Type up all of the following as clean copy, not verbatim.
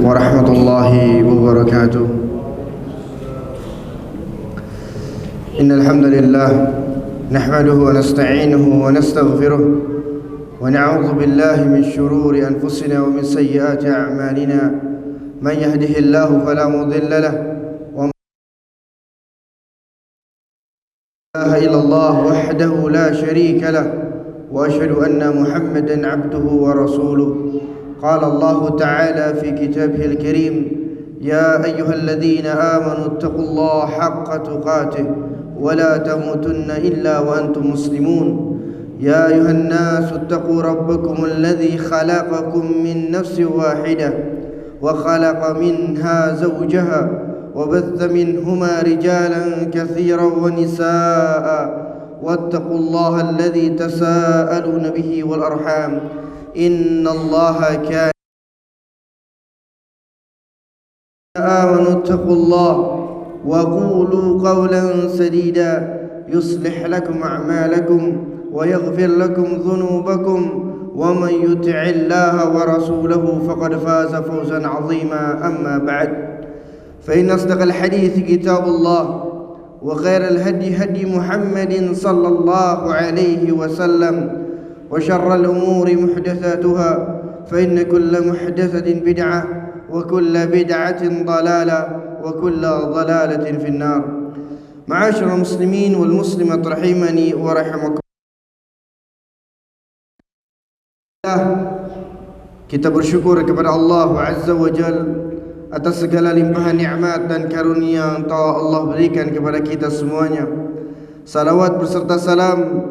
ورحمة الله وبركاته. إن الحمد لله نحمده ونستعينه ونستغفره ونعوذ بالله من شرور أنفسنا ومن سيئات أعمالنا. من يهده الله فلا مضل له ومن لا إله إلا الله وحده لا شريك له وأشهد أن محمدا عبده ورسوله. قال الله تعالى في كتابه الكريم: يا أيها الذين آمنوا اتقوا الله حق تقاته ولا تموتن إلا وأنتم مسلمون. يا أيها الناس اتقوا ربكم الذي خلقكم من نفس واحدة وخلق منها زوجها وبث منهما رجالا كثيرا ونساء واتقوا الله الذي تساءلون به والأرحام إن الله كان. آمنوا اتقوا الله وقولوا قولا سديدا يصلح لكم أعمالكم ويغفر لكم ذنوبكم ومن يطع الله ورسوله فقد فاز فوزا عظيما. أما بعد، فإن أصدق الحديث كتاب الله وخير الهدي هدي محمد صلى الله عليه وسلم وشر الأمور محدثاتها فإن كل محدثة بدعة وكل بدعة ضلالة وكل ضلالة في النار. معاشر المسلمين والمسلمات رحمني ورحمكم الله. Kita bersyukur kepada Allah Azza wa Jal atas segala limpahan nikmat dan karunia yang telah Allah berikan kepada kita semuanya. Salawat beserta salam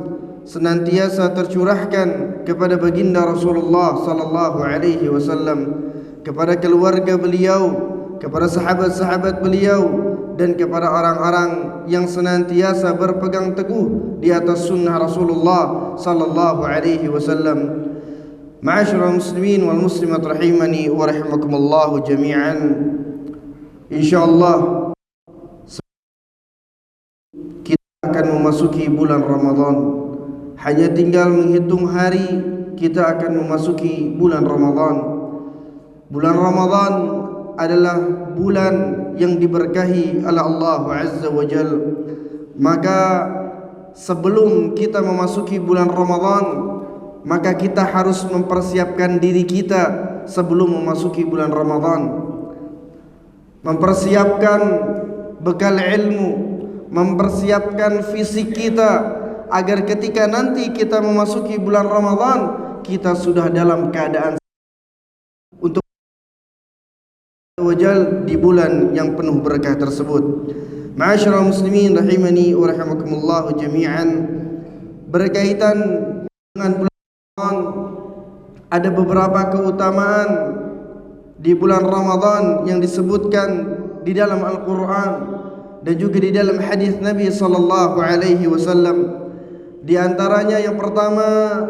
senantiasa tercurahkan kepada baginda Rasulullah sallallahu alaihi wasallam, kepada keluarga beliau, kepada sahabat-sahabat beliau, dan kepada orang-orang yang senantiasa berpegang teguh di atas sunnah Rasulullah sallallahu alaihi wasallam. Ma'asyiral muslimin wal muslimat rahimani wa rahimakumullah jami'an. Insyaallah kita akan memasuki bulan Ramadan. Hanya tinggal menghitung hari kita akan memasuki bulan Ramadan. Bulan Ramadan adalah bulan yang diberkahi oleh Allah Azza wa Jal. Maka sebelum kita memasuki bulan Ramadan, maka kita harus mempersiapkan diri kita sebelum memasuki bulan Ramadan. Mempersiapkan bekal ilmu, mempersiapkan fisik kita, agar ketika nanti kita memasuki bulan Ramadan, kita sudah dalam keadaan untuk wajal di bulan yang penuh berkah tersebut. Ma'asyiral muslimin rahimani wa rahimakumullah jami'an. Berkaitan dengan bulan Ramadan, ada beberapa keutamaan di bulan Ramadan yang disebutkan di dalam Al-Quran dan juga di dalam hadis Nabi sallallahu alaihi wasallam. Di antaranya yang pertama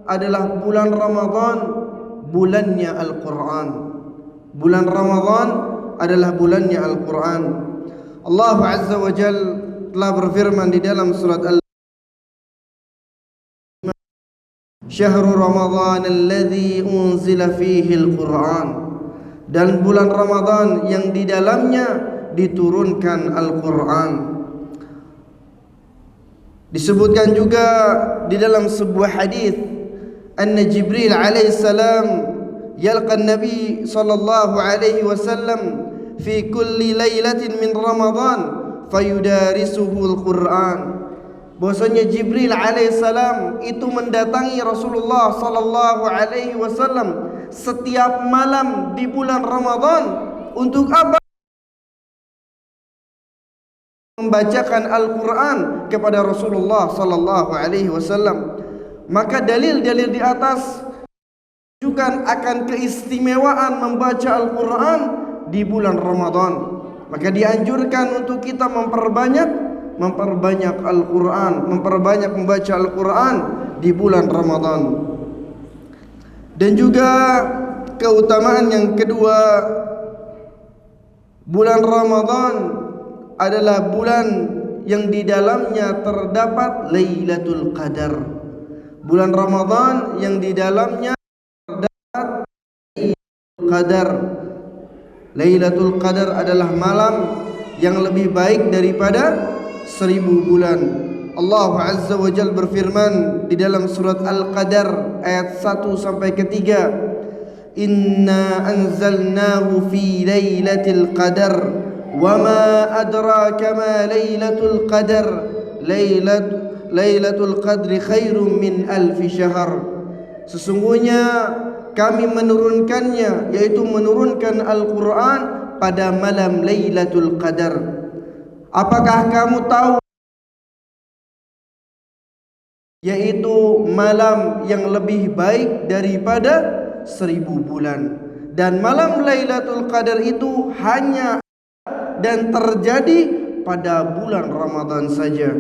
adalah bulan Ramadan, bulannya Al-Quran. Bulan Ramadan adalah bulannya Al-Quran. Allah Azza wa Jal telah berfirman di dalam surat Syahrul Ramadan alladzi unzila fihi Al-Quran. Dan bulan Ramadan yang di dalamnya diturunkan Al-Quran. Disebutkan juga di dalam sebuah hadis, anna Jibril alaihi salam yalqa an-nabi sallallahu alaihi wasallam fi kulli lailatin min Ramadan fayudarisuhu al-Quran. Bahwasanya Jibril alaihi salam itu mendatangi Rasulullah sallallahu alaihi wasallam setiap malam di bulan Ramadan. Untuk apa? Membacakan Al-Quran kepada Rasulullah sallallahu alaihi wasallam. Maka dalil-dalil di atas menunjukkan akan keistimewaan membaca Al-Quran di bulan Ramadan. Maka dianjurkan untuk kita memperbanyak Al-Quran, memperbanyak membaca Al-Quran di bulan Ramadan. Dan juga keutamaan yang kedua, bulan Ramadan adalah bulan yang di dalamnya terdapat Lailatul Qadar. Bulan Ramadan yang di dalamnya terdapat Lailatul Qadar. Lailatul Qadar adalah malam yang lebih baik daripada 1000 bulan. Allah Azza wa Jalla berfirman di dalam surat Al-Qadar ayat 1 sampai ke 3, Inna anzalnahu fi lailatul qadar wa ma adraka ma lailatul qadar lailatul qadri khairum min alfi syahr. Sesungguhnya kami menurunkannya, yaitu menurunkan Al-Quran pada malam Lailatul Qadar. Apakah kamu tahu, yaitu malam yang lebih baik daripada 1000 bulan. Dan malam Lailatul Qadar itu hanya dan terjadi pada bulan Ramadan saja.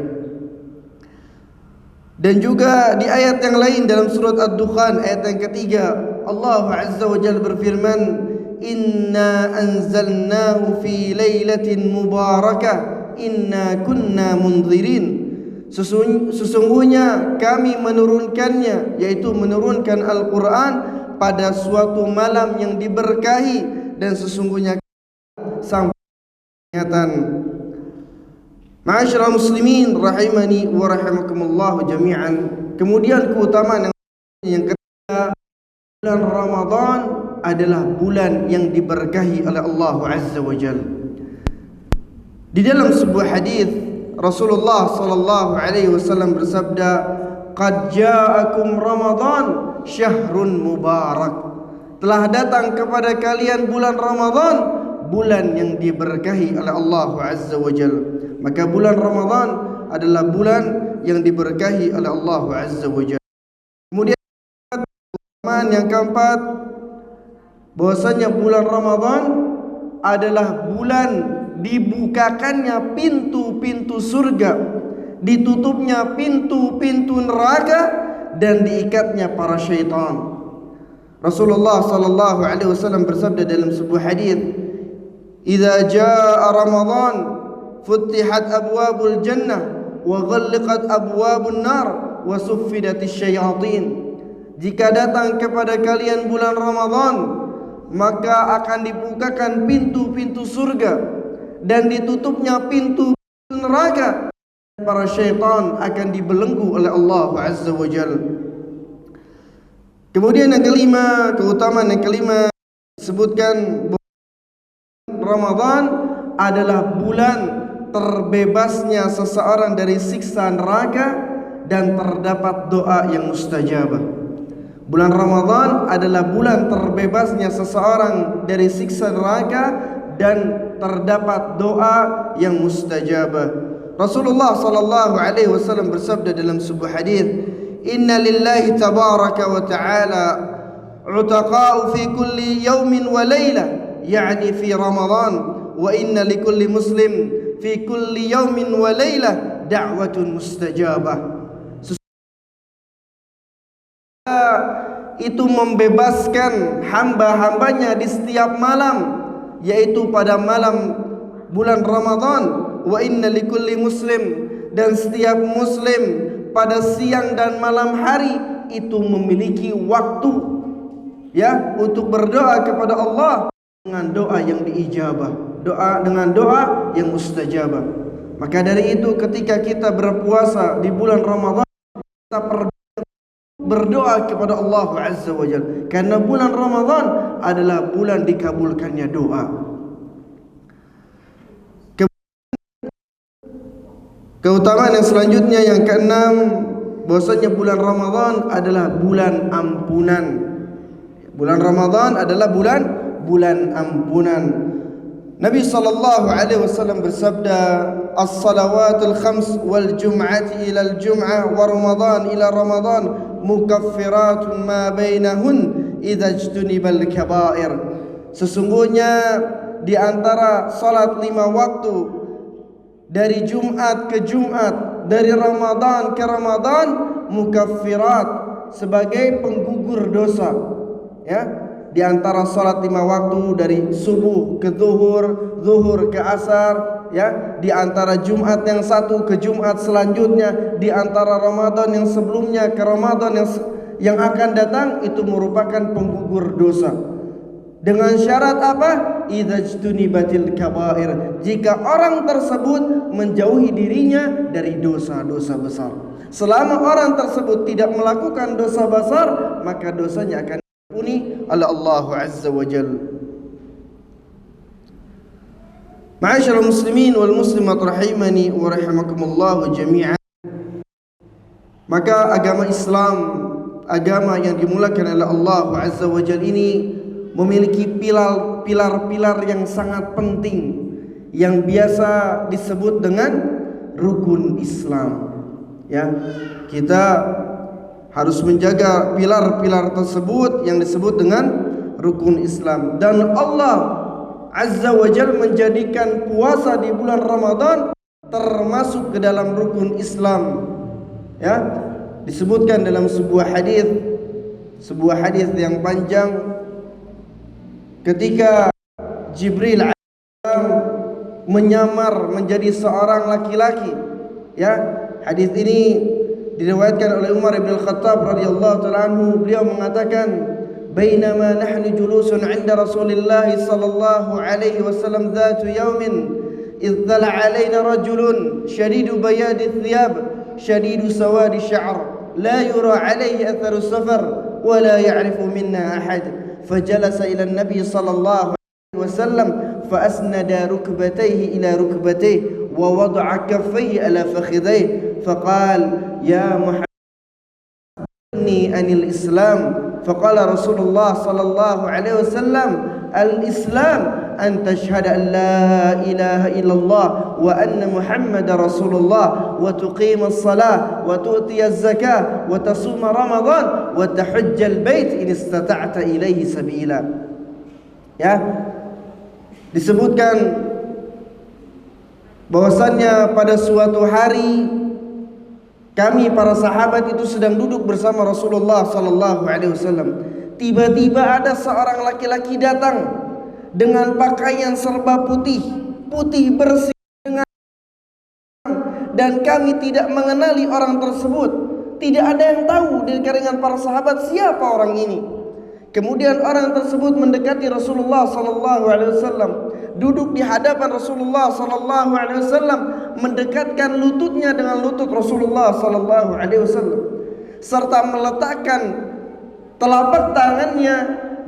Dan juga di ayat yang lain dalam surat Ad-Dukhan ayat yang ketiga, Allah Azza wa Jalla berfirman, Inna anzalnahu fi lailatin mubarakah inna kunna munzirin. Sesungguhnya kami menurunkannya, yaitu menurunkan Al-Quran pada suatu malam yang diberkahi, dan sesungguhnya sampai peringatan. Ma'asyiral muslimin rahimani wa rahimakumullah jami'an. Kemudian keutamaan yang ketiga, bulan Ramadan adalah bulan yang diberkahi oleh Allah Azza wa Jalla. Di dalam sebuah hadis Rasulullah sallallahu alaihi wasallam bersabda, "Qad ja'akum Ramadan syahrun mubarak." Telah datang kepada kalian bulan Ramadan, bulan yang diberkahi oleh Allah Azza wa Jalla. Maka bulan Ramadan adalah bulan yang diberkahi oleh Allah Azza wa Jalla. Kemudian yang keempat, bahwasanya bulan Ramadan adalah bulan dibukakannya pintu-pintu surga, ditutupnya pintu-pintu neraka, dan diikatnya para syaitan. Rasulullah sallallahu alaihi wasallam bersabda dalam sebuah hadis, "Idza jaa Ramadan futihat abwabul jannah wa ghalqat abwabun nar wa suffidatis syayatin." Jika datang kepada kalian bulan Ramadan, maka akan dibukakan pintu-pintu surga dan ditutupnya pintu neraka. Para syaitan akan dibelenggu oleh Allah Azza wa Jalla. Kemudian yang kelima, keutamaan yang kelima disebutkan Ramadan adalah bulan terbebasnya seseorang dari siksa neraka dan terdapat doa yang mustajabah. Bulan Ramadan adalah bulan terbebasnya seseorang dari siksa neraka dan terdapat doa yang mustajabah. Rasulullah sallallahu alaihi wasallam bersabda dalam sebuah hadis, "Inna lillahi tabaraka wa ta'ala 'utaqa'u fi kulli yawmin wa laylah, ya'ni fi Ramadan, wa inna likulli muslim fi kulli yawmin wa laylah da'watun mustajabah." Itu membebaskan hamba-hambanya di setiap malam, yaitu pada malam bulan Ramadan. Wa inna likulli muslim, dan setiap muslim pada siang dan malam hari itu memiliki waktu, ya, untuk berdoa kepada Allah dengan doa yang diijabah, doa dengan doa yang mustajabah. Maka dari itu ketika kita berpuasa di bulan Ramadan, kita berdoa kepada Allah Azza wa Jalla, karena bulan Ramadan adalah bulan dikabulkannya doa. Keutamaan yang selanjutnya yang keenam, bahwasanya bulan Ramadan adalah bulan ampunan. Bulan Ramadan adalah bulan ampunan. Nabi sallallahu alaihi wasallam bersabda, "As-salawatul khams wal jum'ati ila al-jum'ah wa Ramadan ila Ramadan mukaffiratun ma bainahun idza ijtunibal kaba'ir." Sesungguhnya di antara salat 5 waktu dari Jumat ke Jumat, dari Ramadan ke Ramadan, mukaffirat, sebagai penggugur dosa, ya. Di antara salat 5 waktu dari subuh ke zuhur, zuhur ke asar, ya. Di antara Jumat yang satu ke Jumat selanjutnya, di antara Ramadan yang sebelumnya ke Ramadan yang akan datang, itu merupakan penggugur dosa. Dengan syarat apa? Idzajtunibatil kabair. Jika orang tersebut menjauhi dirinya dari dosa-dosa besar. Selama orang tersebut tidak melakukan dosa besar, maka dosanya akan diampuni oleh Allah Azza wa Jalla. Ma'asyiral muslimin wal muslimat rahimani wa rahimakumullah jami'an. Maka agama Islam, agama yang dimulakan oleh Allah Azza wa Jalla ini memiliki pilar-pilar yang sangat penting yang biasa disebut dengan rukun Islam. Ya, kita harus menjaga pilar-pilar tersebut yang disebut dengan rukun Islam. Dan Allah Azza wa Jalla menjadikan puasa di bulan Ramadan termasuk ke dalam rukun Islam. Ya, disebutkan dalam sebuah hadis yang panjang, ketika Jibril menyamar menjadi seorang laki-laki. Ya, hadis ini diriwayatkan oleh Umar bin Khattab radhiyallahu taala anhu. Beliau mengatakan, "Bainama nahnu julusun 'inda Rasulillah sallallahu alaihi wasallam dzatu yaumin, idh tala 'alaina rajulun shadidu bayadi thiyab, shadidu sawadi sya'r, la yura 'alaihi atharu safar, wa la ya'rifu minna ahad." فجلس إلى النبي صلى الله عليه وسلم فأسند ركبتيه إلى ركبتيه ووضع كفيه على فخذيه فقال يا محمد أخبرني عن الإسلام. فقال رسول الله صلى الله عليه وسلم الإسلام أن تشهد أن لا إله إلا الله وأن محمد رسول الله وتقيم الصلاة وتؤتي الزكاة وتصوم رمضان وتحج البيت إن استطعت إليه سبيلا. Ya, disebutkan bahwasannya pada suatu hari kami para sahabat itu sedang duduk bersama Rasulullah sallallahu alaihi wasallam. Tiba-tiba ada seorang laki-laki datang dengan pakaian serba putih bersih dan kami tidak mengenali orang tersebut. Tidak ada yang tahu dari kalangan para sahabat siapa orang ini. Kemudian orang tersebut mendekati Rasulullah sallallahu alaihi wasallam, duduk di hadapan Rasulullah sallallahu alaihi wasallam, mendekatkan lututnya dengan lutut Rasulullah sallallahu alaihi wasallam serta meletakkan telapak tangannya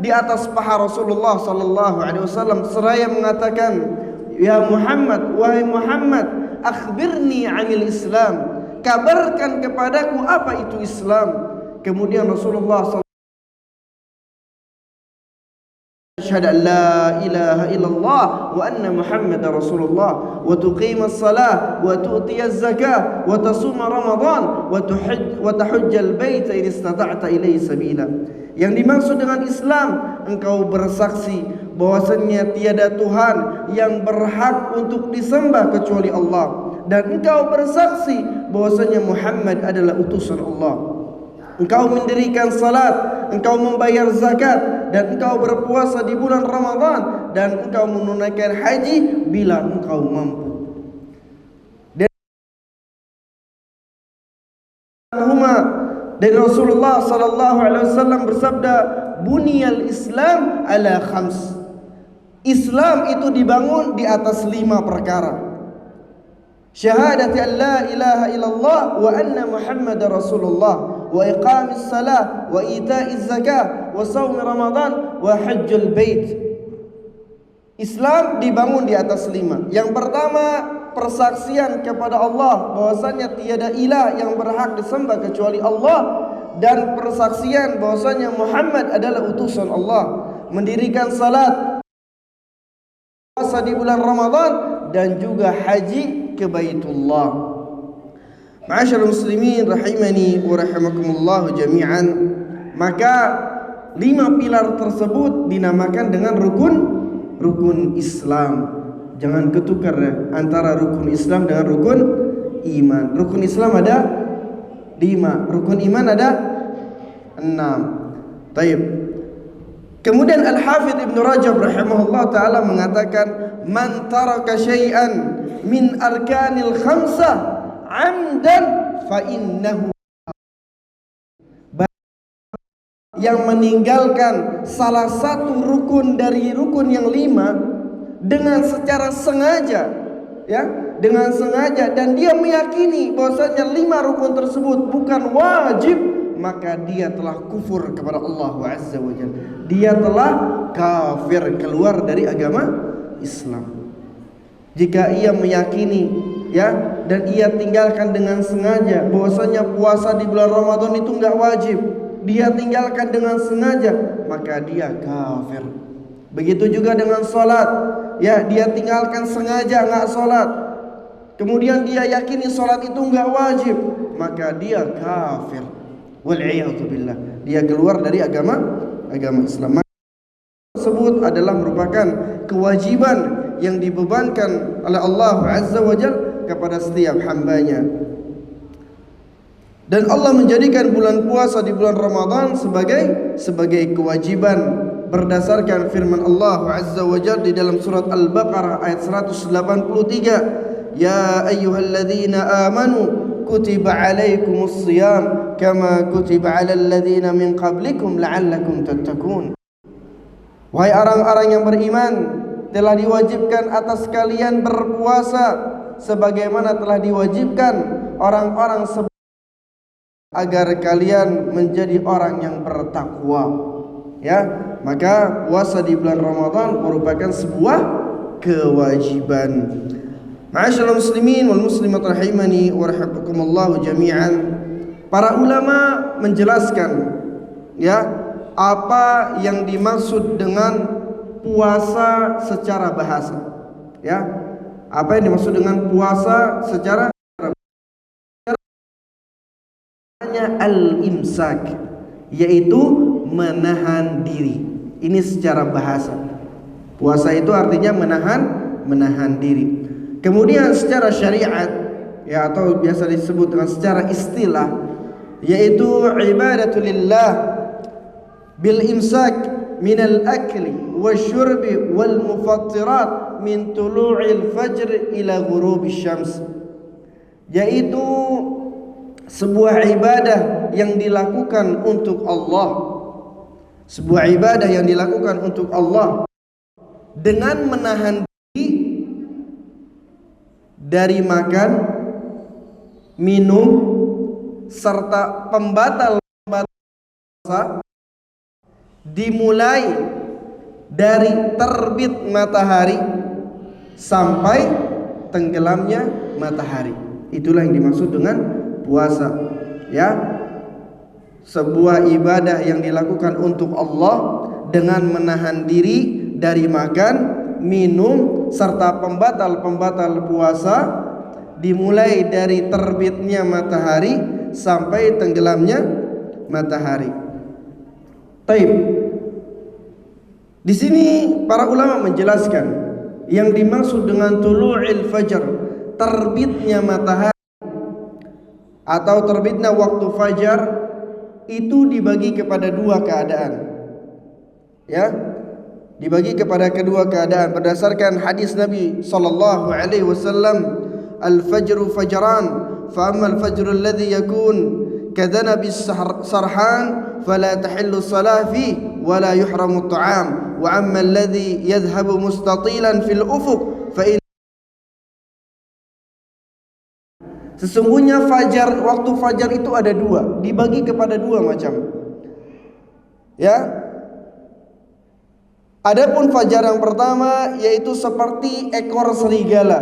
di atas paha Rasulullah sallallahu alaihi wasallam seraya mengatakan, "Ya Muhammad, wahai Muhammad, akhbirni 'anil Islam." Kabarkan kepadaku apa itu Islam. Kemudian Rasulullah sallallahu asyhadu an la ilaha illallah wa anna Muhammadar Rasulullah wa tuqimas salah wa tu'tiyaz zakah wa tasuma Ramadan wa tahujjal baita in istata'ta ilaihi sabila. Yang dimaksud dengan Islam, engkau bersaksi bahwasannya tiada Tuhan yang berhak untuk disembah kecuali Allah, dan engkau bersaksi bahwasanya Muhammad adalah utusan Allah. Engkau mendirikan salat, engkau membayar zakat, dan engkau berpuasa di bulan Ramadan, dan engkau menunaikan haji bila engkau mampu. Dan Rasulullah sallallahu alaihi wasallam bersabda, "Buniyal Islam ala khams." Islam itu dibangun di atas 5 perkara. Syahadati an la ilaha illallah wa anna Muhammadar Rasulullah wa iqamis salah wa ita'iz zakah wa shaum Ramadan wa hajjul bait. Islam dibangun di atas 5. Yang pertama, persaksian kepada Allah bahwasanya tiada ilah yang berhak disembah kecuali Allah, dan persaksian bahwasanya Muhammad adalah utusan Allah. Mendirikan salat, puasa di bulan Ramadan, dan juga haji ke Baitullah. Ma'asyiral muslimin rahimani wa rahimakumullah jami'an. Maka 5 pilar tersebut dinamakan dengan rukun Islam. Jangan ketukar antara rukun Islam dengan rukun iman. Rukun Islam ada 5, rukun iman ada 6. Taib. Kemudian Al-Hafidh Ibn Rajab rahimahullah ta'ala mengatakan, "Man taraka syai'an min arkanil khamsah amdan fa innahu." yang meninggalkan salah satu rukun dari rukun yang 5 dengan secara sengaja, ya, dengan sengaja, dan dia meyakini bahwasanya 5 rukun tersebut bukan wajib, maka dia telah kufur kepada Allah Azza wa Jalla. Dia telah kafir, keluar dari agama Islam. Jika ia meyakini, ya, dan ia tinggalkan dengan sengaja bahwasanya puasa di bulan Ramadan itu enggak wajib, dia tinggalkan dengan sengaja, maka dia kafir. Begitu juga dengan sholat, ya, dia tinggalkan sengaja enggak sholat, kemudian dia yakini sholat itu enggak wajib, maka dia kafir. Wal'iyadzubillah, dia keluar dari agama Islam. Tersebut adalah merupakan kewajiban yang dibebankan oleh Allah Azza wa Jalla kepada setiap hambanya. Dan Allah menjadikan bulan puasa di bulan Ramadan sebagai kewajiban berdasarkan firman Allah Azza wa Jalla di dalam surat Al-Baqarah ayat 183, ya ayyuhalladzina amanu kutiba alaikumus shiyam kama kutiba alal ladzina min qablikum la'allakum tattaqun. Wahai orang-orang yang beriman, telah diwajibkan atas kalian berpuasa sebagaimana telah diwajibkan orang-orang sebelum, agar kalian menjadi orang yang bertakwa. Ya, maka puasa di bulan Ramadan merupakan sebuah kewajiban. Ma'asyiral muslimin wal muslimat rahimani wa rahimakumullah jami'an. Para ulama menjelaskan, ya, apa yang dimaksud dengan puasa secara bahasa, ya, apa yang dimaksud dengan puasa secara al-imsak, yaitu menahan diri. Ini secara bahasa. Puasa itu artinya menahan diri. Kemudian secara syariat, ya, atau biasa disebut dengan secara istilah, yaitu ibadatulillah bil imsak minal akli wasyurbi wal mufattirat min tulu'il fajr ila ghurubish syams, yaitu sebuah ibadah yang dilakukan untuk Allah, sebuah ibadah yang dilakukan untuk Allah dengan menahan diri dari makan, minum, serta pembatal puasa, dimulai dari terbit matahari sampai tenggelamnya matahari. Itulah yang dimaksud dengan puasa, ya, sebuah ibadah yang dilakukan untuk Allah dengan menahan diri dari makan, minum, serta pembatal puasa, dimulai dari terbitnya matahari sampai tenggelamnya matahari. Taib. Di sini para ulama menjelaskan yang dimaksud dengan tulu'il fajr, terbitnya matahari atau terbitnya waktu fajar, itu dibagi kepada dua keadaan, ya, dibagi kepada kedua keadaan berdasarkan hadis Nabi sallallahu alaihi wasallam, al-fajru fajran, fa amma al-fajru alladhi yakun kadhanabi sarhan fala tahillu salah fi wala yuhramu at-ta'am wa amma alladhi yadhhabu mustatilan fil ufuq fa in. Sesungguhnya fajar, waktu fajar itu ada dua, dibagi kepada dua macam, ya. Adapun fajar yang pertama yaitu seperti ekor serigala.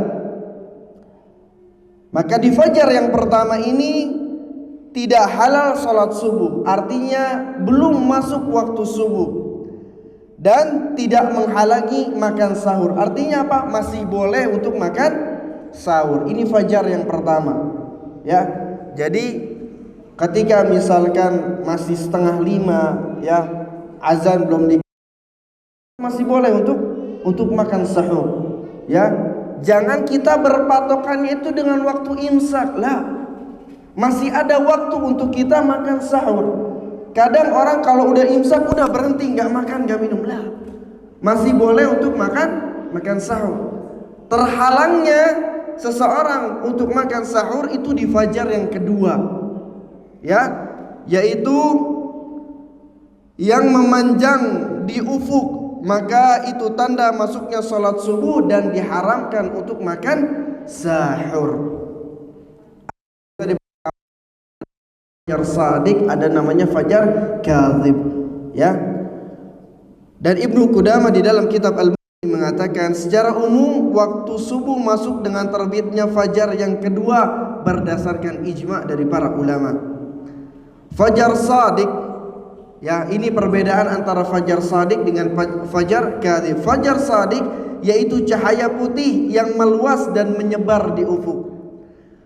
Maka di fajar yang pertama ini tidak halal sholat subuh, artinya belum masuk waktu subuh, dan tidak menghalangi makan sahur. Artinya apa? Masih boleh untuk makan sahur. Ini fajar yang pertama, ya. Jadi ketika misalkan masih 4:30, ya, azan belum di, masih boleh untuk makan sahur, ya. Jangan kita berpatokannya itu dengan waktu imsak, lah. Masih ada waktu untuk kita makan sahur. Kadang orang kalau udah imsak udah berhenti, nggak makan, nggak minum, lah. Masih boleh untuk makan sahur. Terhalangnya seseorang untuk makan sahur itu di fajar yang kedua, ya, yaitu yang memanjang di ufuk, maka itu tanda masuknya salat subuh dan diharamkan untuk makan sahur. Fajar Shadiq, ada namanya fajar kadzib, ya. Dan Ibnu Qudamah di dalam kitab Al-Mughni mengatakan secara umum waktu subuh masuk dengan terbitnya fajar yang kedua berdasarkan ijma' dari para ulama. Fajar Shadiq, ya, ini perbedaan antara fajar Shadiq dengan fajar kadzib. Fajar Shadiq yaitu cahaya putih yang meluas dan menyebar di ufuk.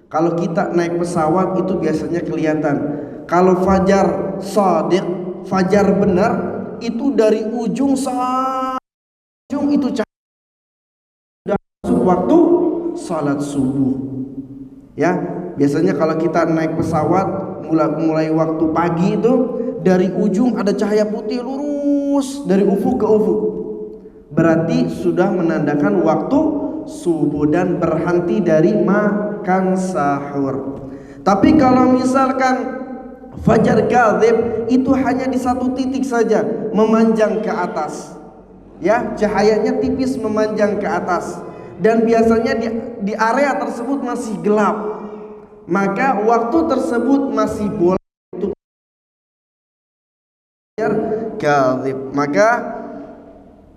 Kalau kita naik pesawat itu biasanya kelihatan. Kalau fajar shadiq, fajar benar, itu dari ujung sampai ujung itu cahaya masuk waktu salat subuh. Ya, biasanya kalau kita naik pesawat mulai waktu pagi itu dari ujung ada cahaya putih lurus dari ufuk ke ufuk. Berarti sudah menandakan waktu subuh dan berhenti dari makan sahur. Tapi kalau misalkan fajar kadzib itu hanya di satu titik saja, memanjang ke atas, ya, cahayanya tipis memanjang ke atas, dan biasanya di area tersebut masih gelap, maka waktu tersebut masih boleh untuk fajar kadzib. Maka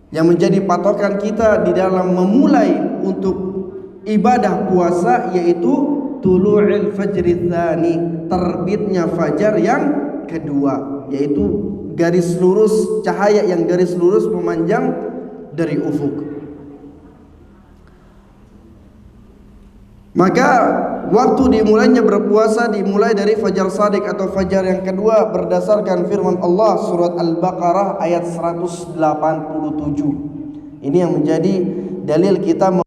yang menjadi patokan kita di dalam memulai untuk ibadah puasa yaitu tulu'il fajri tsani, terbitnya fajar yang kedua, yaitu garis lurus, cahaya yang garis lurus memanjang dari ufuk. Maka waktu dimulainya berpuasa dimulai dari fajar shadiq atau fajar yang kedua berdasarkan firman Allah surat Al-Baqarah ayat 187. Ini yang menjadi dalil kita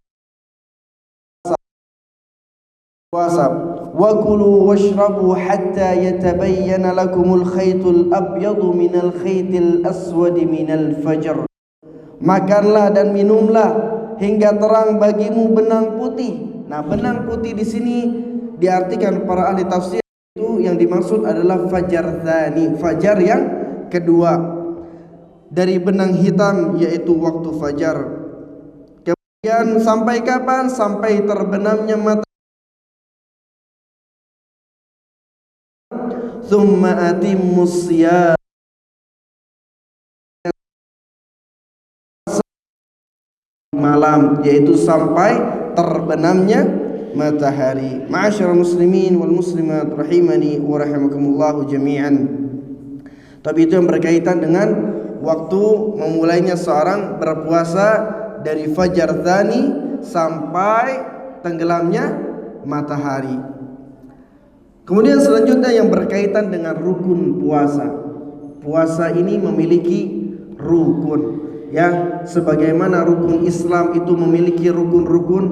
puasa. Wa kulu washrabu hatta yatabayyana lakumul khaytul abyadu minal khaytil aswadi minal fajr. Makanlah dan minumlah hingga terang bagimu benang putih. Nah, benang putih di sini diartikan para ahli tafsir itu yang dimaksud adalah fajar tsani, fajar yang kedua dari benang hitam yaitu waktu fajar. Kemudian sampai kapan? Sampai terbenamnya mata. Tsumma atimmus siyam malam, yaitu sampai terbenamnya matahari. Ma'asyiral muslimin wal muslimat rahimani wa rahimakumullah jami'an. Tapi itu yang berkaitan dengan waktu memulainya seorang berpuasa dari fajar tsani sampai tenggelamnya matahari. Kemudian selanjutnya yang berkaitan dengan rukun puasa. Puasa ini memiliki rukun, ya, sebagaimana rukun Islam itu memiliki rukun-rukun,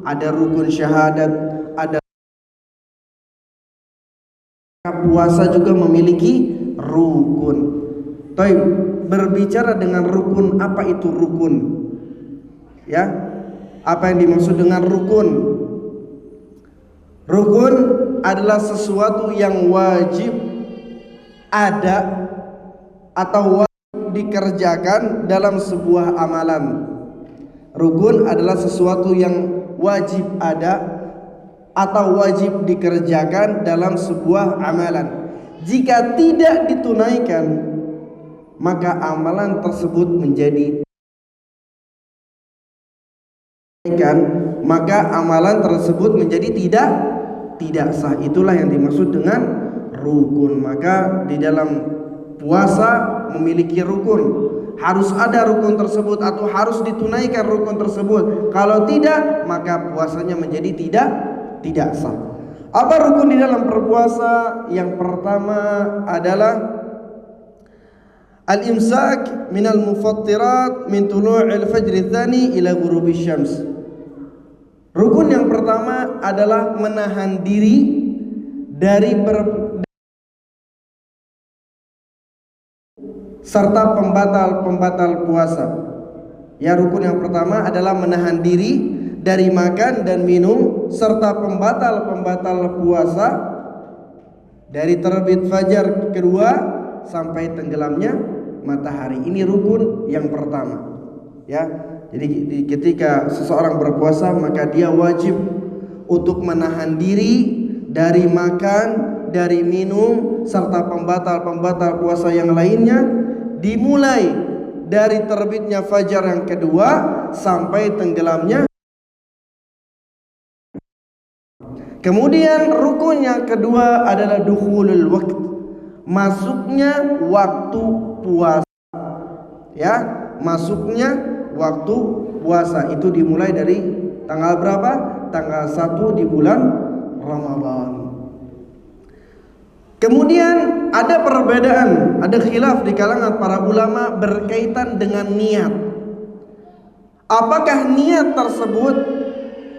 ada rukun syahadat, ada puasa juga memiliki rukun. Baik, berbicara dengan rukun, apa itu rukun? Ya, apa yang dimaksud dengan rukun? Rukun adalah sesuatu yang wajib ada atau wajib dikerjakan dalam sebuah amalan. Rukun adalah sesuatu yang wajib ada atau wajib dikerjakan dalam sebuah amalan. Jika tidak ditunaikan, maka amalan tersebut menjadi tidak sah. Itulah yang dimaksud dengan rukun. Maka di dalam puasa memiliki rukun, harus ada rukun tersebut atau harus ditunaikan rukun tersebut. Kalau tidak, maka puasanya menjadi tidak sah. Apa rukun di dalam berpuasa? Yang pertama adalah al-imsak minal mufattirat min tulu'il fajri tsani ila ghurubi syams. Rukun yang pertama adalah menahan diri dari serta pembatal-pembatal puasa. Ya, rukun yang pertama adalah menahan diri dari makan dan minum serta pembatal-pembatal puasa dari terbit fajar kedua sampai tenggelamnya matahari. Ini rukun yang pertama. Ya, jadi ketika seseorang berpuasa maka dia wajib untuk menahan diri dari makan, dari minum, serta pembatal-pembatal puasa yang lainnya, dimulai dari terbitnya fajar yang kedua sampai tenggelamnya. Kemudian rukun yang kedua adalah dukhulul waqt, masuknya waktu puasa. Ya, masuknya waktu puasa itu dimulai dari tanggal berapa? Tanggal 1 di bulan Ramadan. Kemudian ada perbedaan, ada khilaf di kalangan para ulama berkaitan dengan niat. Apakah niat tersebut,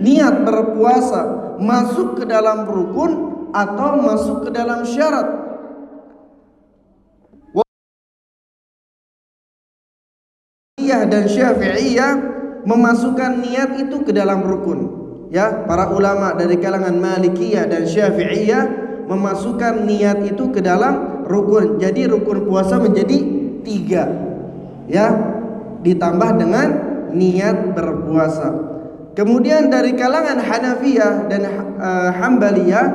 niat berpuasa, masuk ke dalam rukun atau masuk ke dalam syarat? Dan Syafi'iyah memasukkan niat itu ke dalam rukun. Ya, para ulama dari kalangan Malikiyah dan Syafi'iyah memasukkan niat itu ke dalam rukun. Jadi rukun puasa menjadi 3. Ya, ditambah dengan niat berpuasa. Kemudian dari kalangan Hanafiyah dan Hambaliyah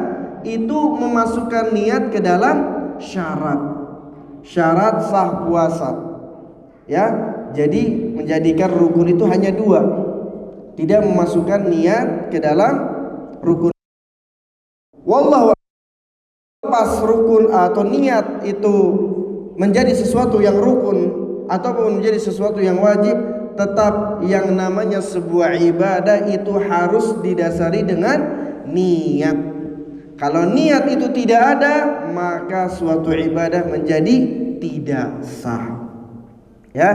itu memasukkan niat ke dalam syarat. Syarat sah puasa. Ya, jadi menjadikan rukun itu hanya 2, tidak memasukkan niat ke dalam rukun. Wallahu pas rukun atau niat itu menjadi sesuatu yang rukun ataupun menjadi sesuatu yang wajib, tetap yang namanya sebuah ibadah itu harus didasari dengan niat. Kalau niat itu tidak ada, maka suatu ibadah menjadi tidak sah. Ya,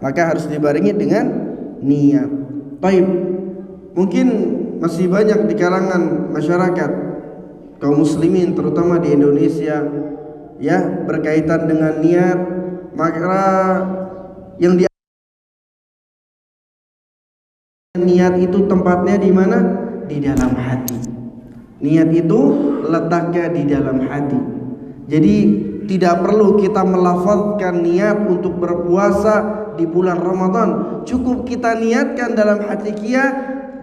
maka harus dibarengi dengan niat. Baik, mungkin masih banyak di kalangan masyarakat kaum muslimin terutama di Indonesia ya berkaitan dengan niat, maka yang niat itu tempatnya di mana? Di dalam hati. Niat itu letaknya di dalam hati. Jadi tidak perlu kita melafazkan niat untuk berpuasa di bulan Ramadan. Cukup kita niatkan dalam hati kita,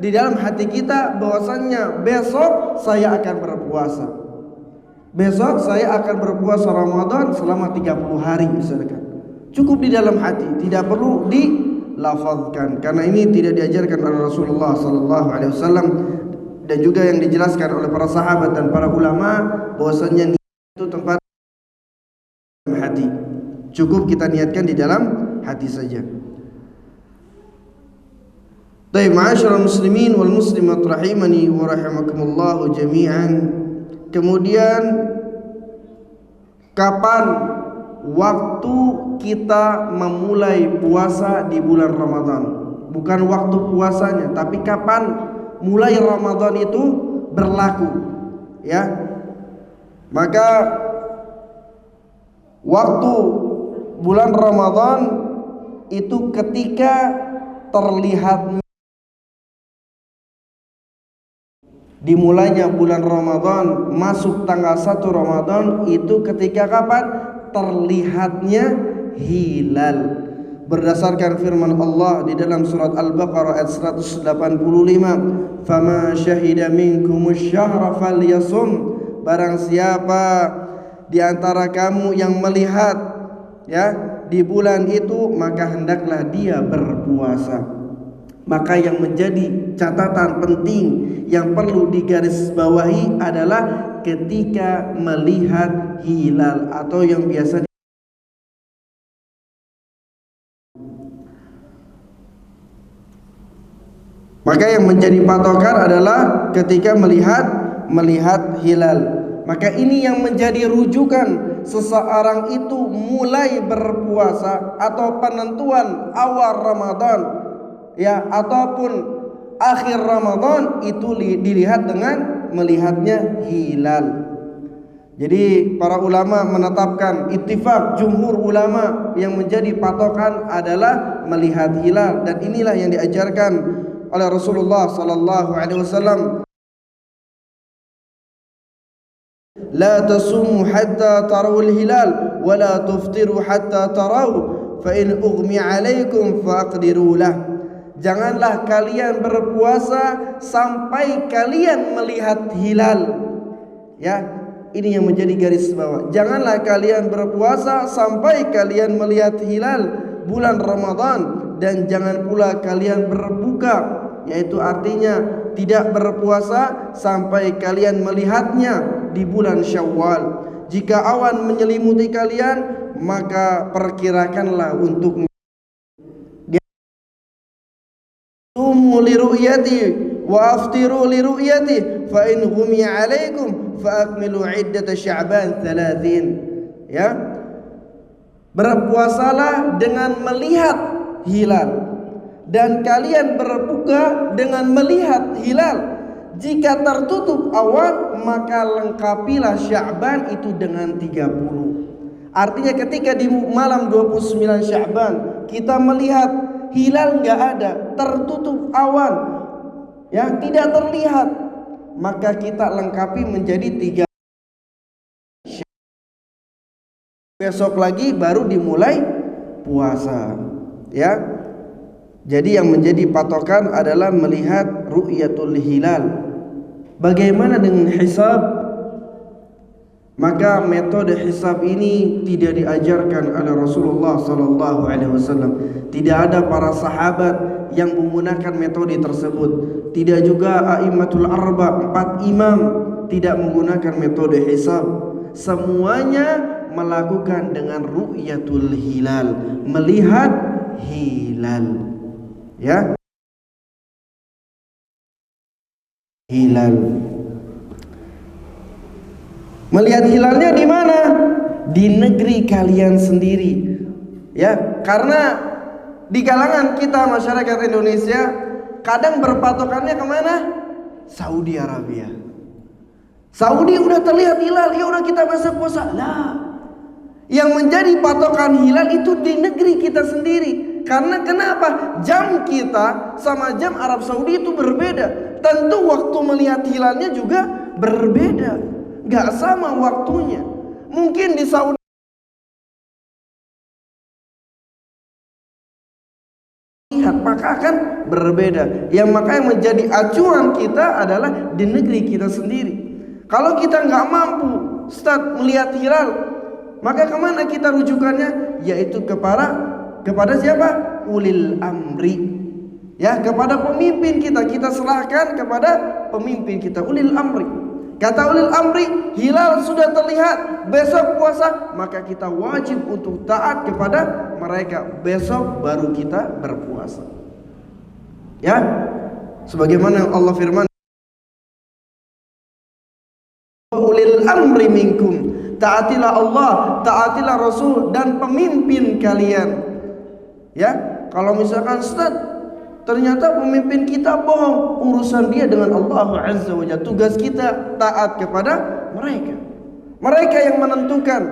di dalam hati kita bahwasannya besok saya akan berpuasa. Besok saya akan berpuasa Ramadan selama 30 hari misalkan. Cukup di dalam hati, tidak perlu dilafazkan. Karena ini tidak diajarkan oleh Rasulullah sallallahu alaihi wasallam dan juga yang dijelaskan oleh para sahabat dan para ulama bahwasannya niat itu tempat hati. Cukup kita niatkan di dalam hati saja. Baik, ma'asyiral muslimin wal muslimat rahimani wa rahimakumullah jami'an. Kemudian kapan waktu kita memulai puasa di bulan Ramadan? Bukan waktu puasanya, tapi kapan mulai Ramadan itu berlaku. Ya. Maka waktu bulan Ramadan itu ketika terlihat dimulainya bulan Ramadan, masuk tanggal 1 Ramadan itu ketika kapan? Terlihatnya hilal. Berdasarkan firman Allah di dalam surat Al-Baqarah ayat 185, "Fama syahida minkumus syahra falyasum." Barang siapa di antara kamu yang melihat ya di bulan itu, maka hendaklah dia berpuasa. Maka yang menjadi catatan penting yang perlu digarisbawahi adalah ketika melihat hilal atau yang biasa maka yang menjadi patokan adalah ketika melihat hilal. Maka ini yang menjadi rujukan seseorang itu mulai berpuasa atau penentuan awal Ramadan ya ataupun akhir Ramadan itu dilihat dengan melihatnya hilal. Jadi para ulama menetapkan, ittifaq jumhur ulama yang menjadi patokan adalah melihat hilal, dan inilah yang diajarkan oleh Rasulullah sallallahu alaihi wasallam. La tasumu hatta tarawul hilal wa la tuftiru hatta taraw fa in ughmi alaikum faqdiru lah. Janganlah kalian berpuasa sampai kalian melihat hilal. Ya, ini yang menjadi garis bawah. Janganlah kalian berpuasa sampai kalian melihat hilal bulan Ramadan, dan jangan pula kalian berbuka, yaitu artinya tidak berpuasa sampai kalian melihatnya di bulan Syawal. Jika awan menyelimuti kalian, maka perkirakanlah untuk sumu li ru'yati wa aftiru li ru'yati fa in ghumiya alaikum fa akmilu iddata Sya'ban 30. Ya, berpuasalah dengan melihat hilal, dan kalian berbuka dengan melihat hilal. Jika tertutup awan, maka lengkapilah Sya'ban itu dengan 30. Artinya ketika di malam 29 Sya'ban kita melihat hilal nggak ada, tertutup awan, ya tidak terlihat, maka kita lengkapi menjadi 3. Besok lagi baru dimulai puasa, ya. Jadi yang menjadi patokan adalah melihat ru'yatul hilal. Bagaimana dengan hisab? Maka metode hisab ini tidak diajarkan oleh Rasulullah sallallahu alaihi wasallam. Tidak ada para sahabat yang menggunakan metode tersebut. Tidak juga a'immatul arba, 4 imam tidak menggunakan metode hisab. Semuanya melakukan dengan ru'yatul hilal, melihat hilal. Ya, hilal. Melihat hilalnya di mana? Di negeri kalian sendiri. Ya, karena di kalangan kita masyarakat Indonesia kadang berpatokannya kemana? Saudi Arabia. Saudi udah terlihat hilal, ya udah kita masuk puasa. Lah, yang menjadi patokan hilal itu di negeri kita sendiri. Karena kenapa? Jam kita sama jam Arab Saudi itu berbeda. Tentu waktu melihat hilalnya juga berbeda, gak sama waktunya. Mungkin di Saudi lihat, maka akan berbeda. Yang makanya menjadi acuan kita adalah di negeri kita sendiri. Kalau kita nggak mampu Ustaz melihat hilal, maka kemana kita rujukannya? Yaitu kepada siapa? Ulil amri. Ya, kepada pemimpin kita. Kita serahkan kepada pemimpin kita, ulil amri. Kata ulil amri, hilal sudah terlihat, besok puasa, maka kita wajib untuk taat kepada mereka. Besok baru kita berpuasa. Ya, sebagaimana Allah firman, ulil amri minkum, taatilah Allah, taatilah Rasul dan pemimpin kalian. Ya, kalau misalkan Ustaz, ternyata pemimpin kita bohong, urusan dia dengan Allah Azza wa Jalla. Tugas kita taat kepada mereka. Mereka yang menentukan.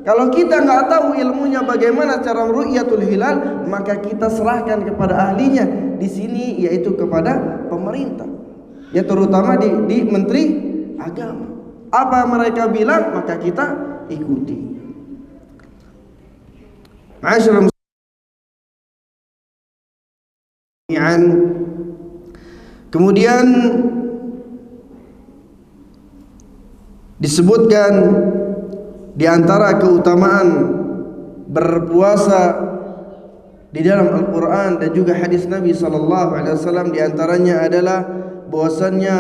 Kalau kita nggak tahu ilmunya bagaimana cara ru'yatul hilal, maka kita serahkan kepada ahlinya. Di sini yaitu kepada pemerintah. Ya, terutama di Menteri Agama. Apa mereka bilang, maka kita ikuti. Ma'asyiral kemudian disebutkan di antara keutamaan berpuasa di dalam Al-Quran dan juga hadis Nabi SAW, di antaranya adalah bahwasannya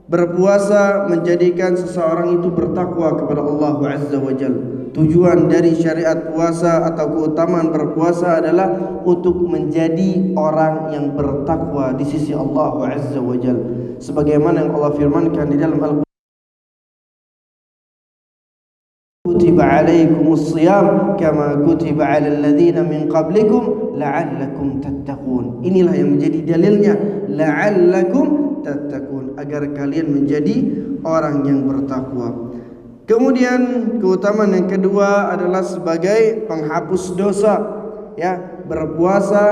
berpuasa menjadikan seseorang itu bertakwa kepada Allah Azza wa Jalla. Tujuan dari syariat puasa atau keutamaan berpuasa adalah untuk menjadi orang yang bertakwa di sisi Allah Azza wa Jalla. Sebagaimana yang Allah firmankan di dalam Al-Quran, kutiba alaikumus shiyam kama kutiba alal ladzina min qablikum la'allakum tattaqun. Inilah yang menjadi dalilnya, la'allakum tattaqun, agar kalian menjadi orang yang bertakwa. Kemudian keutamaan yang kedua adalah sebagai penghapus dosa. Ya, berpuasa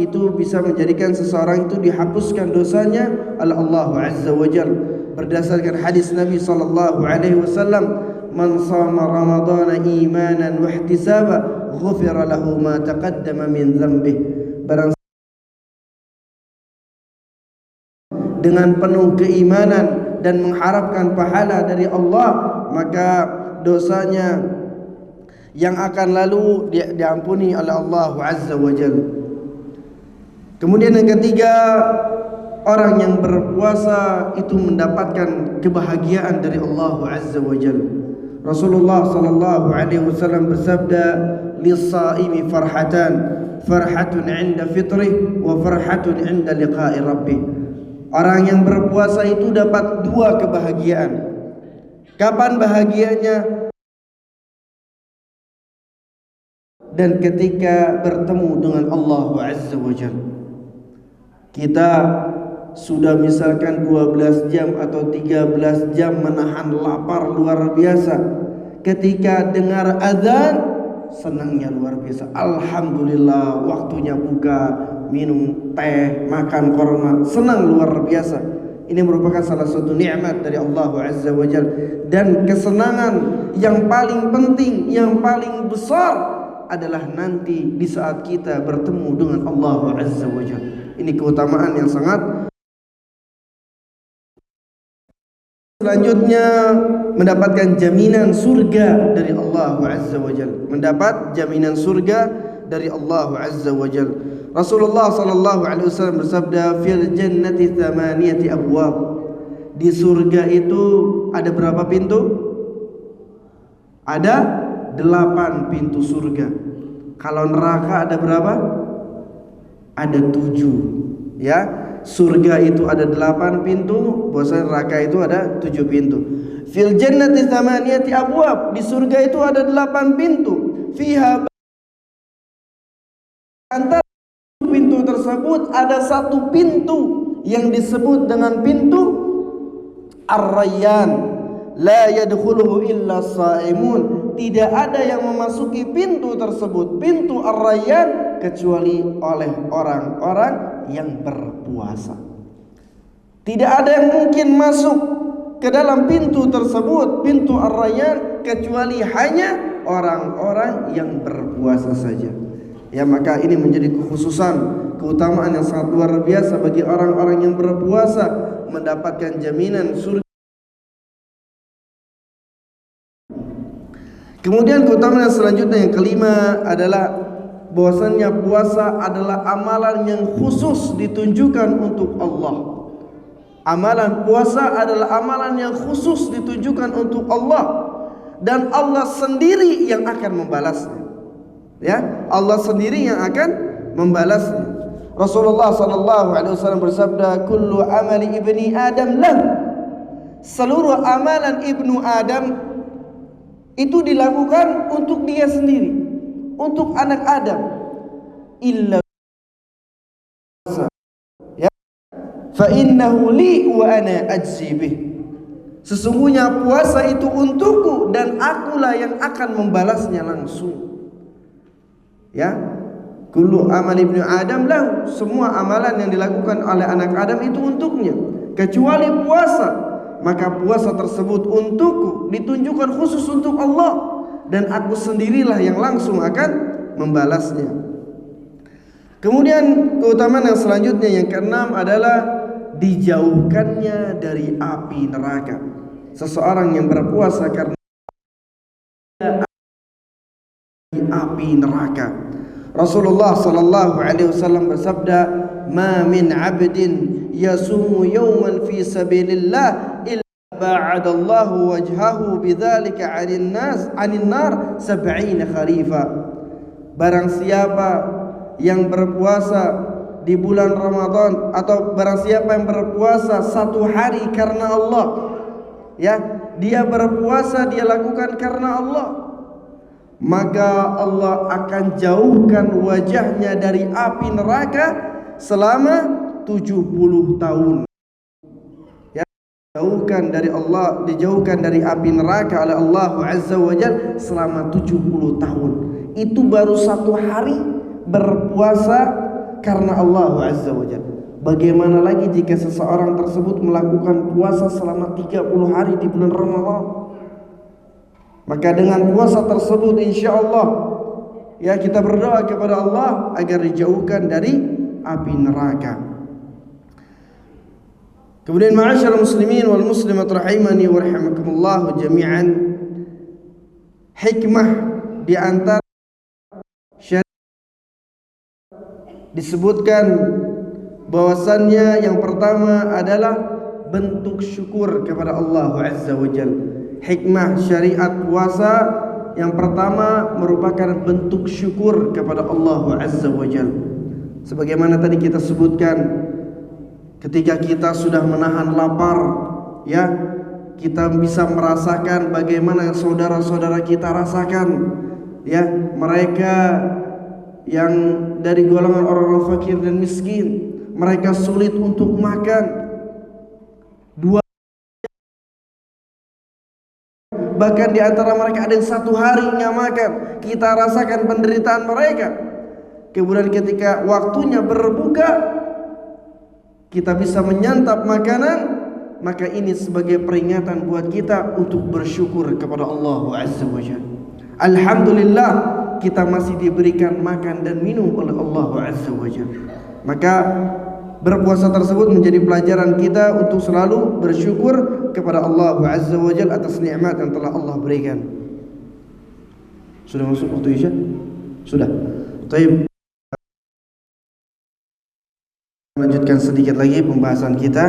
itu bisa menjadikan seseorang itu dihapuskan dosanya oleh Allah Azza wa Jalla. berdasarkan hadis Nabi sallallahu alaihi wasallam, "Man shama Ramadhana imanan wa ihtisaba, ghufira lahu ma taqaddama min dhanbih." Barang dengan penuh keimanan dan mengharapkan pahala dari Allah, maka dosanya yang akan lalu diampuni oleh Allah Azza wa Jalla. Kemudian yang ketiga, orang yang berpuasa itu mendapatkan kebahagiaan dari Allah Azza wa Jalla. Rasulullah sallallahu alaihi wasallam bersabda, "Lis-shaimi farhatan, farhatun 'inda fitrih wa farhatun 'inda liqa'i rabbih." Orang yang berpuasa itu dapat dua kebahagiaan. Kapan bahagianya? Dan ketika bertemu dengan Allah Azza wa Jalla. Kita sudah misalkan 12 jam atau 13 jam menahan lapar luar biasa. Ketika dengar azan, senangnya luar biasa. Alhamdulillah, waktunya buka, minum teh, makan korma, senang luar biasa. Ini merupakan salah satu nikmat dari Allah Azza wa Jalla. Dan kesenangan yang paling penting, yang paling besar adalah nanti di saat kita bertemu dengan Allah Azza wa Jalla. Ini keutamaan yang sangat. Selanjutnya, mendapatkan jaminan surga dari Allah Azza wa Jalla. Mendapat jaminan surga dari Allah Azza wa Jalla. Rasulullah sallallahu alaihi wasallam bersabda, "Fil jannati thamaniyati abwab." Di surga itu ada berapa pintu? Ada 8 pintu surga. Kalau neraka ada berapa? Ada 7. Ya, surga itu ada 8 pintu, bahwasanya neraka itu ada 7 pintu. Fil jannati thamaniyati abwab. Di surga itu ada 8 pintu. Fiha, antara pintu tersebut ada satu pintu yang disebut dengan pintu Ar-Rayyan. La yadkhuluhu illa shaimun. Tidak ada yang memasuki pintu tersebut, pintu Ar-Rayyan, kecuali oleh orang-orang yang berpuasa. Tidak ada yang mungkin masuk ke dalam pintu tersebut, pintu Ar-Rayyan, kecuali hanya orang-orang yang berpuasa saja. Ya, maka ini menjadi kekhususan, keutamaan yang sangat luar biasa bagi orang-orang yang berpuasa, mendapatkan jaminan surga. Kemudian keutamaan yang selanjutnya, yang kelima, adalah bahwasannya puasa adalah amalan yang khusus ditunjukkan untuk Allah. Amalan puasa adalah amalan yang khusus ditujukan untuk Allah, dan Allah sendiri yang akan membalasnya. Ya, Allah sendiri yang akan membalasnya. Rasulullah sallallahu alaihi wasallam bersabda, "Kullu amali ibni Adam lahu." Seluruh amalan ibnu Adam itu dilakukan untuk dia sendiri, untuk anak Adam. Illa ya, fa innahu li wa ana ajzi bih. Sesungguhnya puasa itu untukku dan akulah yang akan membalasnya langsung. Ya, kullu amal ibnu Adam lahu. Semua amalan yang dilakukan oleh anak Adam itu untuknya, kecuali puasa. Maka puasa tersebut untukku, ditunjukkan khusus untuk Allah, dan aku sendirilah yang langsung akan membalasnya. Kemudian keutamaan yang selanjutnya, yang keenam, adalah dijauhkannya dari api neraka. Seseorang yang berpuasa karena api neraka. Rasulullah sallallahu alaihi wasallam bersabda, "Ma min 'abdin yasumu yawman fi sabilillah illa ba'adallahu wajhahu bidzalika 'anil nar 70 kharifa." Barang siapa yang berpuasa di bulan Ramadan, atau barang siapa yang berpuasa satu hari karena Allah, ya, dia berpuasa, dia lakukan karena Allah, maka Allah akan jauhkan wajahnya dari api neraka selama 70 tahun. Ya, dijauhkan dari Allah, dijauhkan dari api neraka oleh Allah Azza wa Jalla selama 70 tahun. Itu baru satu hari berpuasa karena Allah Azza wa Jalla. Bagaimana lagi jika seseorang tersebut melakukan puasa selama 30 hari di bulan Ramadan? Maka dengan puasa tersebut insya Allah ya kita berdoa kepada Allah agar dijauhkan dari api neraka. Kemudian ma'asyiral muslimin wal muslimat rahimani wa rahimakumullah jami'an, hikmah di antara syariat disebutkan bahwasannya yang pertama adalah bentuk syukur kepada Allah Azza wa Jalla. Hikmah syariat puasa yang pertama merupakan bentuk syukur kepada Allah Azza wa Jalla. Sebagaimana tadi kita sebutkan, ketika kita sudah menahan lapar, ya, kita bisa merasakan bagaimana saudara-saudara kita rasakan, ya, mereka yang dari golongan orang-orang fakir dan miskin, mereka sulit untuk makan. Bahkan di antara mereka ada yang 1 hari nggak makan. Kita rasakan penderitaan mereka. Kemudian ketika waktunya berbuka, kita bisa menyantap makanan, maka ini sebagai peringatan buat kita untuk bersyukur kepada Allah Azza wa Jalla. Alhamdulillah kita masih diberikan makan dan minum oleh Allah Azza wa Jalla. Maka berpuasa tersebut menjadi pelajaran kita untuk selalu bersyukur kepada Allah Azza wa Jalla atas nikmat yang telah Allah berikan. Sudah masuk waktu Isya? Sudah. Baik. Lanjutkan sedikit lagi pembahasan kita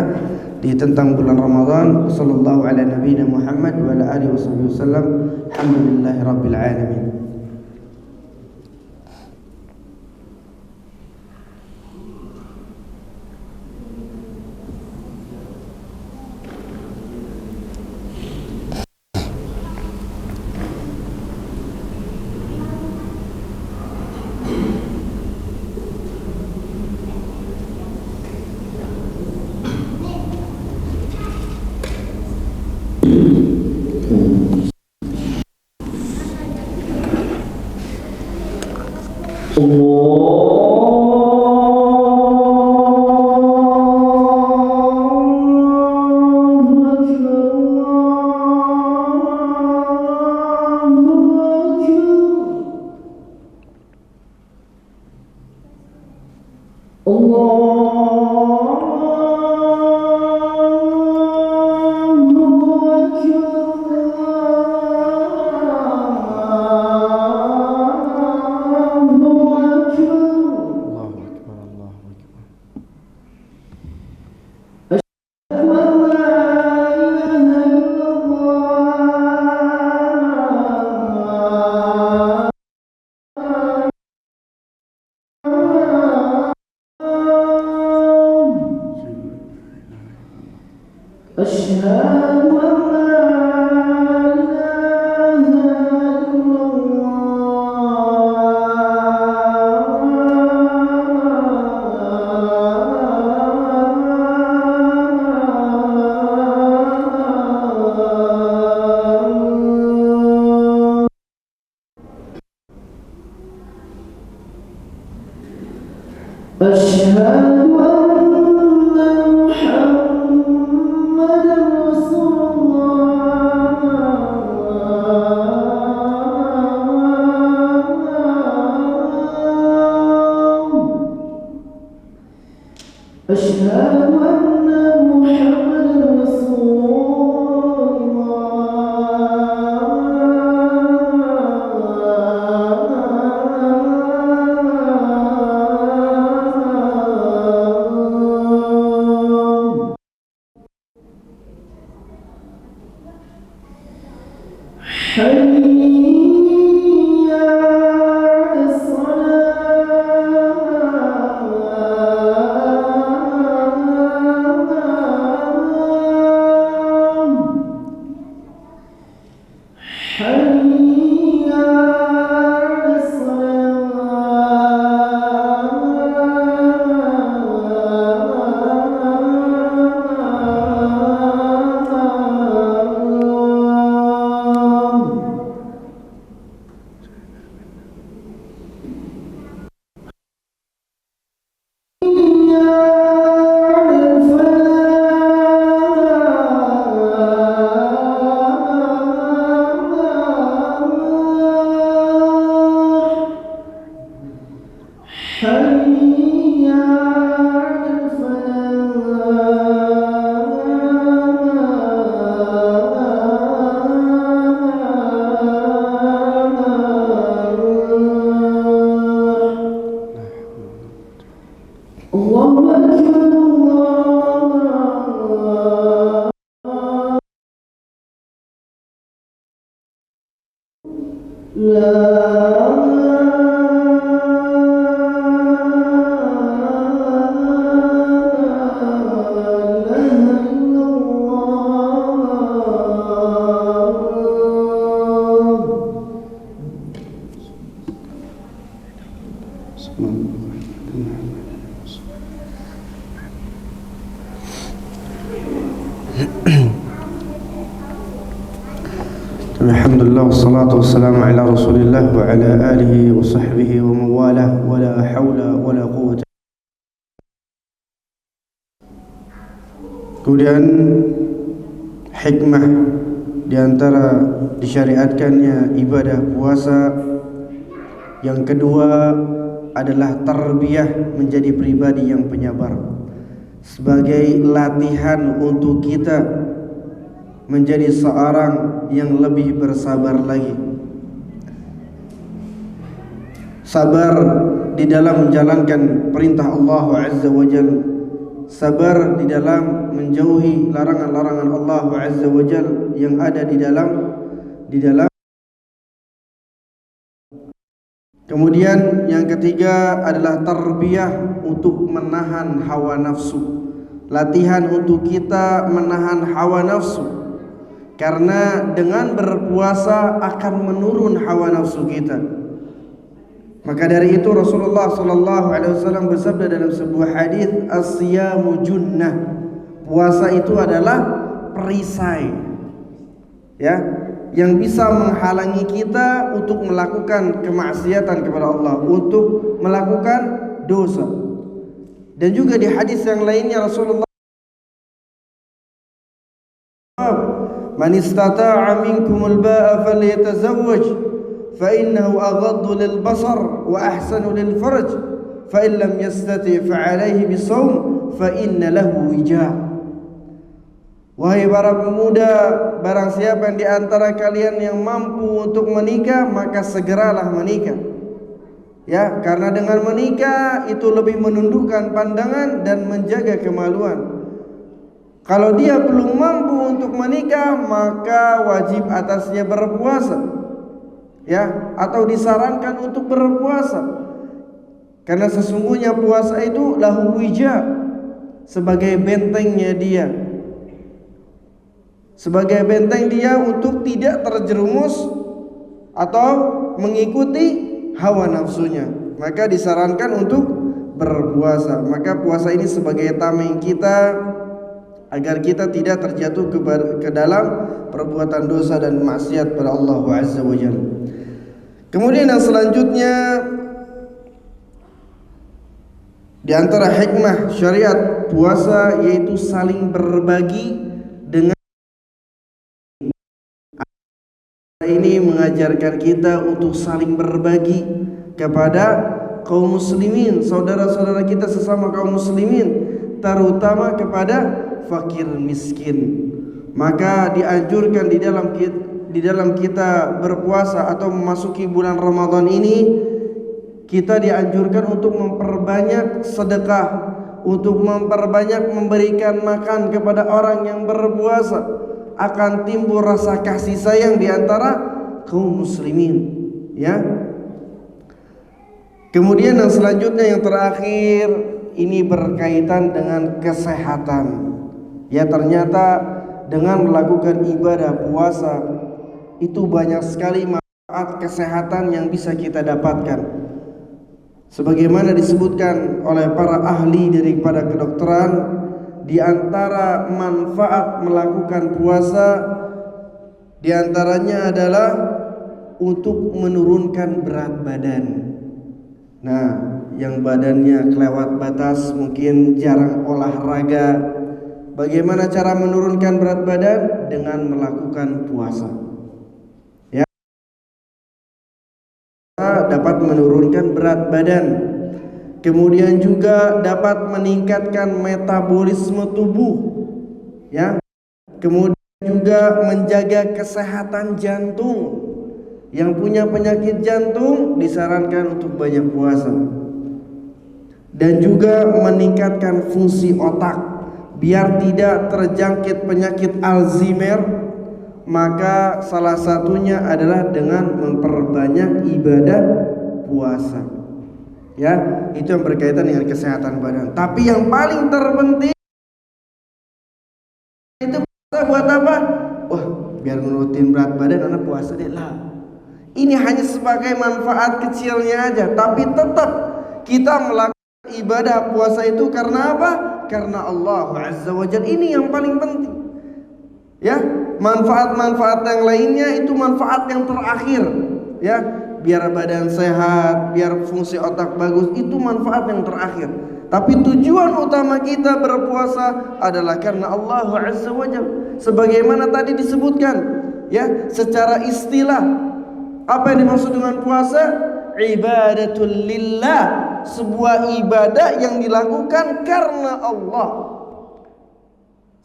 di tentang bulan Ramadan. Sallallahu ala nabiyina Muhammad wa ala alihi wasallam. Alhamdulillahirabbil alamin. Alhamdulillah wassalatu wassalamu ala Rasulillah wa ala alihi wa sahbihi wa mawalah wa la hawla wa la quwwata. Kemudian hikmah di antara disyariatkannya ibadah puasa yang kedua adalah tarbiyah menjadi pribadi yang penyabar, sebagai latihan untuk kita menjadi seorang yang lebih bersabar lagi. Sabar di dalam menjalankan perintah Allah Azza wa Jalla, sabar di dalam menjauhi larangan-larangan Allah Azza wa Jalla yang ada di dalam. Kemudian yang ketiga adalah tarbiyah untuk menahan hawa nafsu, latihan untuk kita menahan hawa nafsu. Karena dengan berpuasa akan menurun hawa nafsu kita. Maka dari itu Rasulullah SAW bersabda dalam sebuah hadis, as-siyamu junnah, puasa itu adalah perisai, ya, yang bisa menghalangi kita untuk melakukan kemaksiatan kepada Allah, untuk melakukan dosa. Dan juga di hadis yang lainnya Rasulullah, man istata'a minkumul ba'a falyatazawwaj fa innahu aghaddu lil basar wa ahsanu lil farj fa in lam yastati' fa alayhi bisawm fa inna lahu wija'. Wahai para pemuda, barang siapa yang di antara kalian yang mampu untuk menikah, maka segeralah menikah. Ya, karena dengan menikah itu lebih menundukkan pandangan dan menjaga kemaluan. Kalau dia belum mampu untuk menikah, maka wajib atasnya berpuasa, ya, atau disarankan untuk berpuasa. Karena sesungguhnya puasa itu lahu wija, sebagai bentengnya dia, sebagai benteng dia untuk tidak terjerumus atau mengikuti hawa nafsunya. Maka disarankan untuk berpuasa. Maka puasa ini sebagai tameng kita agar kita tidak terjatuh ke dalam perbuatan dosa dan maksiat pada Allah Azza wa Jalla. Kemudian yang selanjutnya di antara hikmah syariat puasa yaitu saling berbagi. Dengan ini mengajarkan kita untuk saling berbagi kepada kaum muslimin, saudara-saudara kita sesama kaum muslimin, terutama kepada fakir miskin. Maka dianjurkan di dalam kita berpuasa atau memasuki bulan Ramadan ini, kita dianjurkan untuk memperbanyak sedekah, untuk memperbanyak memberikan makan kepada orang yang berpuasa. Akan timbul rasa kasih sayang di antara kaum muslimin, ya. Kemudian yang selanjutnya, yang terakhir, ini berkaitan dengan kesehatan. Ya, ternyata dengan melakukan ibadah puasa itu banyak sekali manfaat kesehatan yang bisa kita dapatkan. Sebagaimana disebutkan oleh para ahli daripada kedokteran, di antara manfaat melakukan puasa di antaranya adalah untuk menurunkan berat badan. Nah, yang badannya kelewat batas, mungkin jarang olahraga, bagaimana cara menurunkan berat badan? Dengan melakukan puasa, ya, dapat menurunkan berat badan. Kemudian juga dapat meningkatkan metabolisme tubuh, ya. Kemudian juga menjaga kesehatan jantung. Yang punya penyakit jantung disarankan untuk banyak puasa. Dan juga meningkatkan fungsi otak biar tidak terjangkit penyakit Alzheimer, maka salah satunya adalah dengan memperbanyak ibadah puasa. Ya, itu yang berkaitan dengan kesehatan badan. Tapi yang paling terpenting itu puasa buat apa? Wah, biar nurutin berat badan anak puasa deh lah. Ini hanya sebagai manfaat kecilnya aja, tapi tetap kita melakukan ibadah puasa itu karena apa? Karena Allah Azza wa Jalla. Ini yang paling penting. Ya, manfaat-manfaat yang lainnya itu manfaat yang terakhir. Ya, biar badan sehat, biar fungsi otak bagus, itu manfaat yang terakhir. Tapi tujuan utama kita berpuasa adalah karena Allah Azza wa Jalla. Sebagaimana tadi disebutkan, ya, secara istilah apa yang dimaksud dengan puasa? Ibadatul lillah, sebuah ibadah yang dilakukan karena Allah.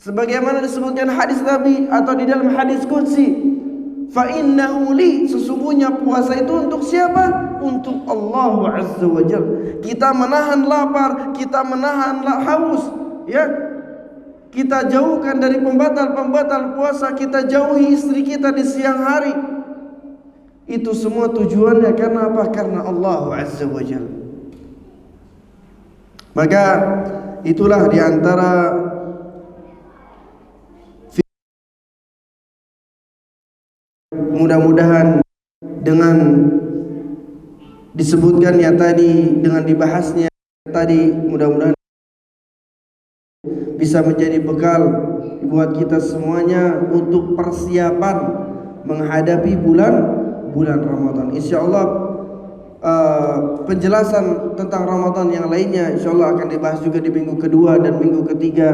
Sebagaimana disebutkan hadis Nabi atau di dalam hadis qudsi, fa innahu li, sesungguhnya puasa itu untuk siapa? Untuk Allah Azza wa Jalla. Kita menahan lapar, kita menahan haus, ya. Kita jauhkan dari pembatal-pembatal puasa, kita jauhi istri kita di siang hari. Itu semua tujuannya karena apa? Karena Allah Azza wa Jalla. Maka itulah diantara mudah-mudahan dengan disebutkannya tadi, dengan dibahasnya tadi, mudah-mudahan bisa menjadi bekal buat kita semuanya untuk persiapan menghadapi bulan Ramadan. Insyaallah penjelasan tentang Ramadan yang lainnya insyaallah akan dibahas juga di minggu kedua dan minggu ketiga,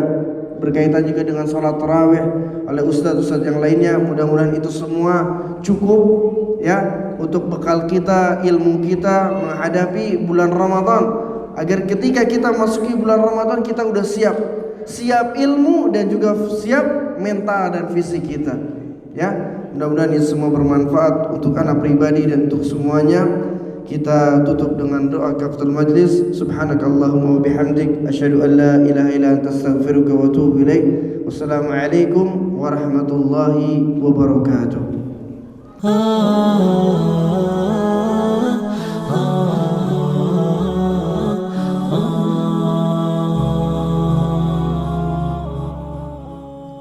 berkaitan juga dengan sholat tarawih oleh ustaz-ustaz yang lainnya. Mudah-mudahan itu semua cukup, ya, untuk bekal kita, ilmu kita menghadapi bulan Ramadan, agar ketika kita masuki bulan Ramadan kita udah siap ilmu dan juga siap mental dan fisik kita, ya. Mudah-mudahan ini semua bermanfaat untuk anak pribadi dan untuk semuanya. Kita tutup dengan doa kafatul majlis. Subhanakallahumma wa bihamdik, asyhadu an la ilaha illa anta, astaghfiruka wa atubu ilaik. Wassalamualaikum warahmatullahi wabarakatuh.